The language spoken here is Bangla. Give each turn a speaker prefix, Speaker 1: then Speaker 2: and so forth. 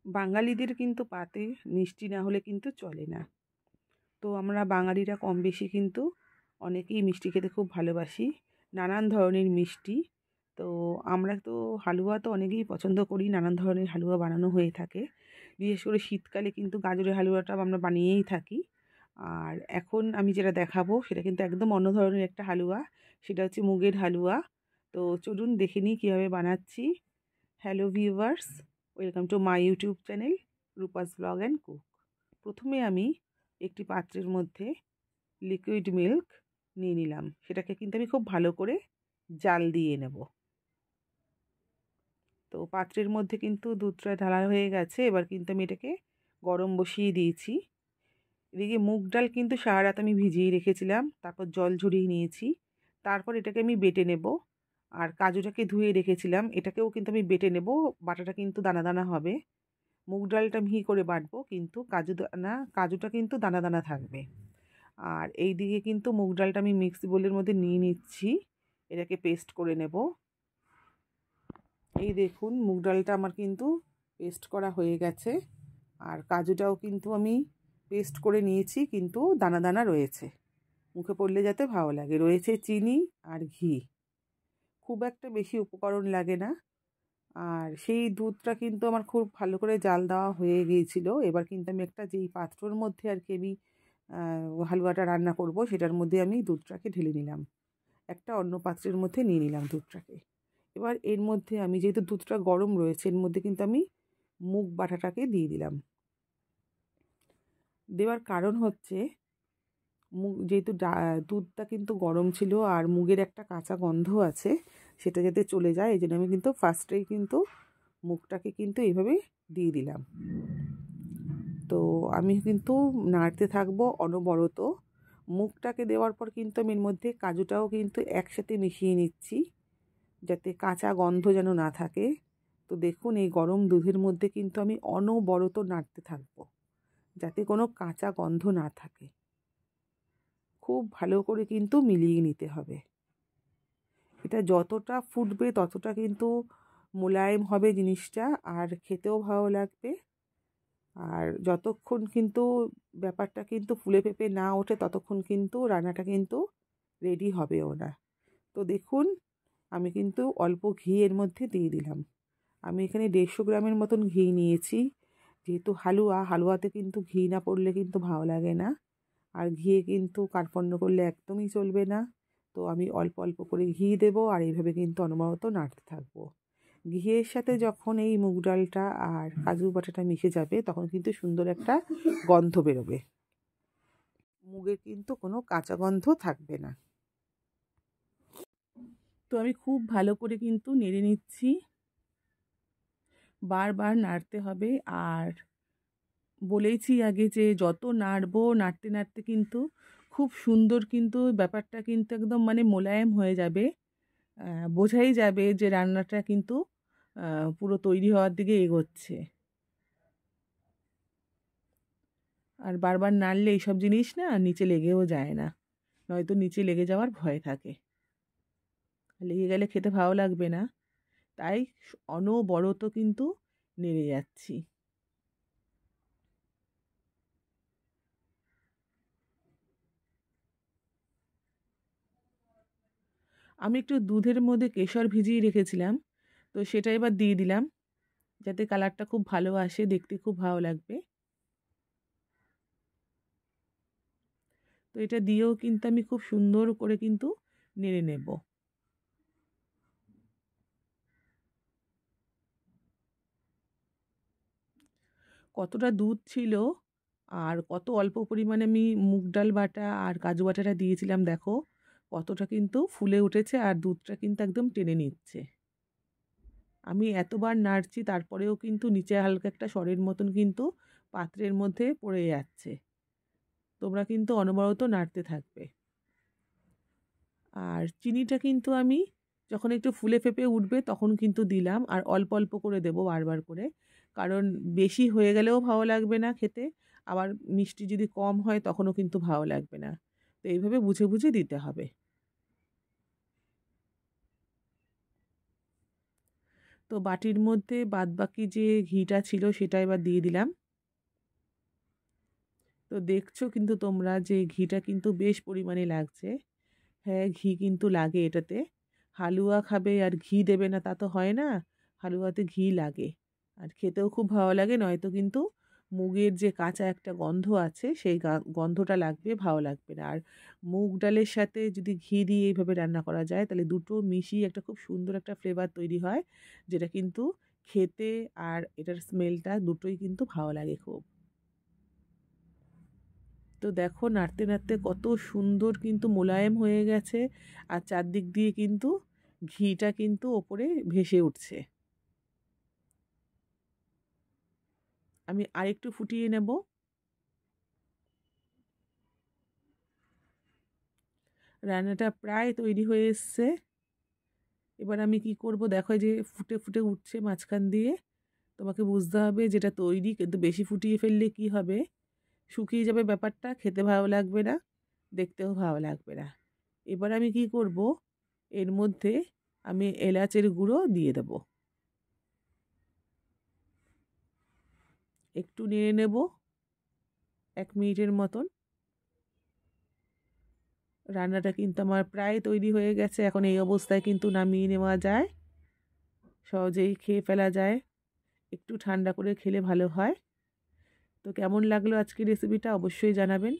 Speaker 1: বাঙালিদের কিন্তু পাতে মিষ্টি না হলে কিন্তু চলে না। তো আমরা বাঙালিরা কম বেশি কিন্তু অনেকেই মিষ্টি খেতে খুব ভালোবাসি, নানান ধরনের মিষ্টি। তো আমরা তো হালুয়া তো অনেকেই পছন্দ করি, নানান ধরনের হালুয়া বানানো হয়ে থাকে। বিশেষ করে শীতকালে কিন্তু গাজরের হালুয়াটা আমরা বানিয়েই থাকি। আর এখন আমি যেটা দেখাবো সেটা কিন্তু একদম অন্য ধরনের একটা হালুয়া, সেটা হচ্ছে মুগের হালুয়া। তো চলুন দেখে নিই কীভাবে বানাচ্ছি। Hello viewers, welcome to my YouTube channel Rupa's blog and cook. প্রথমে আমি একটি পাত্রের মধ্যে লিকুইড মিল্ক নিয়ে নিলাম। সেটাকে কিন্তু আমি খুব ভালো করে জাল দিয়ে নেব। তো পাত্রের মধ্যে কিন্তু দুধটা ঢালা হয়ে গেছে, এবার কিন্তু আমি এটাকে গরম বসিয়ে দিয়েছি। এদিকে মুগ ডাল কিন্তু সারা রাত আমি ভিজিয়ে রেখেছিলাম, তারপর জল ঝরিয়ে নিয়েছি। তারপর এটাকে আমি বেটে নেব। আর কাজুটাকে ধুয়ে রেখেছিলাম, এটাকেও কিন্তু আমি বেটে নেব। বাটাটা কিন্তু দানা দানা হবে। মুগ ডালটা মিহি করে বাটবো, কিন্তু কাজুটা কিন্তু দানা দানা থাকবে। আর এই দিকে কিন্তু মুগ ডালটা আমি মিক্সি বোলের মধ্যে নিয়ে নিচ্ছি, এটাকে পেস্ট করে নেব। এই দেখুন মুগ ডালটা আমার কিন্তু পেস্ট করা হয়ে গেছে। আর কাজুটাও কিন্তু আমি পেস্ট করে নিয়েছি, কিন্তু দানা দানা রয়েছে, মুখে পড়লে যাতে ভালো লাগে। রয়েছে চিনি আর ঘি, খুব একটা বেশি উপকরণ লাগে না। আর সেই দুধটা কিন্তু আমার খুব ভালো করে জাল দেওয়া হয়ে গিয়েছিল। এবার কিন্তু আমি একটা যেই পাত্রর মধ্যে আর কি আমি হালুয়াটা রান্না করব, সেটার মধ্যে আমি দুধটাকে ঢেলে নিলাম। একটা অন্য পাত্রের মধ্যে নিয়ে নিলাম দুধটাকে। এবার এর মধ্যে আমি, যেহেতু দুধটা গরম রয়েছে, এর মধ্যে কিন্তু আমি মুগ বাটাটাকে দিয়ে দিলাম। দেওয়ার কারণ হচ্ছে যেহেতু দুধটা কিন্তু গরম ছিল আর মুগের একটা কাঁচা গন্ধ আছে, সেটা যাতে চলে যায়, এই জন্য আমি কিন্তু ফার্স্টেই কিন্তু মুগটাকে কিন্তু এইভাবে দিয়ে দিলাম। তো আমি কিন্তু নাড়তে থাকবো অনবরত। মুগটাকে দেওয়ার পর কিন্তু আমি এর মধ্যে কাজুটাও কিন্তু একসাথে মিশিয়ে নিচ্ছি, যাতে কাঁচা গন্ধ যেন না থাকে। তো দেখুন এই গরম দুধের মধ্যে কিন্তু আমি অনবরত নাড়তে থাকবো, যাতে কোনো কাঁচা গন্ধ না থাকে। খুব ভালো করে কিন্তু মিলিয়ে নিতে হবে। এটা যতটা ফুটবে ততটা কিন্তু মোলায়েম হবে জিনিসটা, আর খেতেও ভালো লাগবে। আর যতক্ষণ কিন্তু ব্যাপারটা কিন্তু ফুলে ফেঁপে না ওঠে, ততক্ষণ কিন্তু রান্নাটা কিন্তু রেডি হবেও না। তো দেখুন আমি কিন্তু অল্প ঘি এর মধ্যে দিয়ে দিলাম। আমি এখানে 150 গ্রামের মতন ঘি নিয়েছি। যেহেতু হালুয়াতে কিন্তু ঘি না পড়লে কিন্তু ভালো লাগে না, আর ঘিয়ে কিন্তু কার্পণ্য করলে একদমই চলবে না। তো আমি অল্প অল্প করে ঘি দেবো, আর এইভাবে কিন্তু অনবরত নাড়তে থাকবো। ঘিয়ের সাথে যখন এই মুগ ডালটা আর কাজু বাটাটা মিশে যাবে, তখন কিন্তু সুন্দর একটা গন্ধ বেরোবে। মুগের কিন্তু কোনো কাঁচা গন্ধ থাকবে না। তো আমি খুব ভালো করে কিন্তু নেড়ে নিচ্ছি, বারবার নাড়তে হবে। আর বলেইছি আগে যে যত নাড়বো, নাড়তে নাড়তে কিন্তু খুব সুন্দর কিন্তু ব্যাপারটা কিন্তু একদম মানে মোলায়েম হয়ে যাবে। বোঝাই যাবে যে রান্নাটা কিন্তু পুরো তৈরি হওয়ার দিকে এগোচ্ছে। আর বারবার নাড়লে এইসব জিনিস না নিচে লেগেও যায় না, নয়তো নিচে লেগে যাওয়ার ভয় থাকে। লেগে গেলে খেতে ভালো লাগবে না, তাই অনবরত কিন্তু নেড়ে যাচ্ছি। আমি একটু দুধের মধ্যে কেশর ভিজিয়ে রেখেছিলাম, তো সেটা এবার দিয়ে দিলাম, যাতে কালারটা খুব ভালো আসে, দেখতে খুব ভালো লাগবে। তো এটা দিয়েও কিন্তু আমি খুব সুন্দর করে কিন্তু নেড়ে নেব। কতটা দুধ ছিল আর কত অল্প পরিমাণে আমি মুগ ডাল বাটা আর কাজু বাটাটা দিয়েছিলাম, দেখো কতটা কিন্তু ফুলে উঠেছে, আর দুধটা কিন্তু একদম টেনে নিচ্ছে। আমি এতবার নাড়ছি, তারপরেও কিন্তু নিচে হালকা একটা সরের মতন কিন্তু পাত্রের মধ্যে পড়ে যাচ্ছে। তোমরা কিন্তু অনবরত নাড়তে থাকবে। আর চিনিটা কিন্তু আমি যখন একটু ফুলে ফেঁপে উঠবে তখন কিন্তু দিলাম, আর অল্প অল্প করে দেবো বারবার করে, কারণ বেশি হয়ে গেলেও ভালো লাগবে না খেতে, আবার মিষ্টি যদি কম হয় তখনও কিন্তু ভালো লাগবে না। তো এইভাবে বুঝে বুঝে দিতে হবে। তো তো বাটির মধ্যে বাদবাকি যে ঘিটা ছিল সেটা এবার দিয়ে দিলাম। তো দেখছো কিন্তু তোমরা যে ঘিটা কিন্তু বেশ পরিমাণে লাগছে। হ্যাঁ, ঘি কিন্তু লাগে এটাতে। হালুয়া খাবে আর ঘি দেবে না তা তো হয় না। হালুয়াতে ঘি লাগে। আর খেতেও খুব ভালো লাগে, নয়তো কিন্তু মুগের যে কাঁচা একটা গন্ধ আছে সেই গন্ধটা লাগবে, ভালো লাগবে না। আর মুগ ডালের সাথে যদি ঘি দিয়ে এইভাবে রান্না করা যায় তাহলে দুটো মিশিয়ে একটা খুব সুন্দর একটা ফ্লেভার তৈরি হয়, যেটা কিন্তু খেতে আর এটার স্মেলটা দুটোই কিন্তু ভালো লাগে খুব। তো দেখো নাড়তে নাড়তে কত সুন্দর কিন্তু মোলায়েম হয়ে গেছে, আর চারদিক দিয়ে কিন্তু ঘিটা কিন্তু ওপরে ভেসে উঠছে। আমি আরেকটু ফুটিয়ে নেব। রান্নাটা প্রায় তৈরি হয়ে এসছে। এবার আমি কি করব, দেখো যে ফুটে ফুটে উঠছে মাঝখান দিয়ে। তোমাকে বুঝতে হবে যেটা তৈরি, কিন্তু বেশি ফুটিয়ে ফেললে কি হবে, শুকিয়ে যাবে ব্যাপারটা, খেতে ভালো লাগবে না, দেখতেও ভালো লাগবে না। এবার আমি কি করব, এর মধ্যে আমি এলাচের গুঁড়ো দিয়ে দেব। একটু নেড়ে নেব 1 মিনিটের মতন। রান্নাটা কিন্তু আমার প্রায় তৈরি হয়ে গেছে। এখন এই অবস্থায় কিন্তু নামিয়ে নেওয়া যায়, সহজেই খেয়ে ফেলা যায়। একটু ঠান্ডা করে খেলে ভালো হয়। তো কেমন লাগলো আজকের রেসিপিটা অবশ্যই জানাবেন।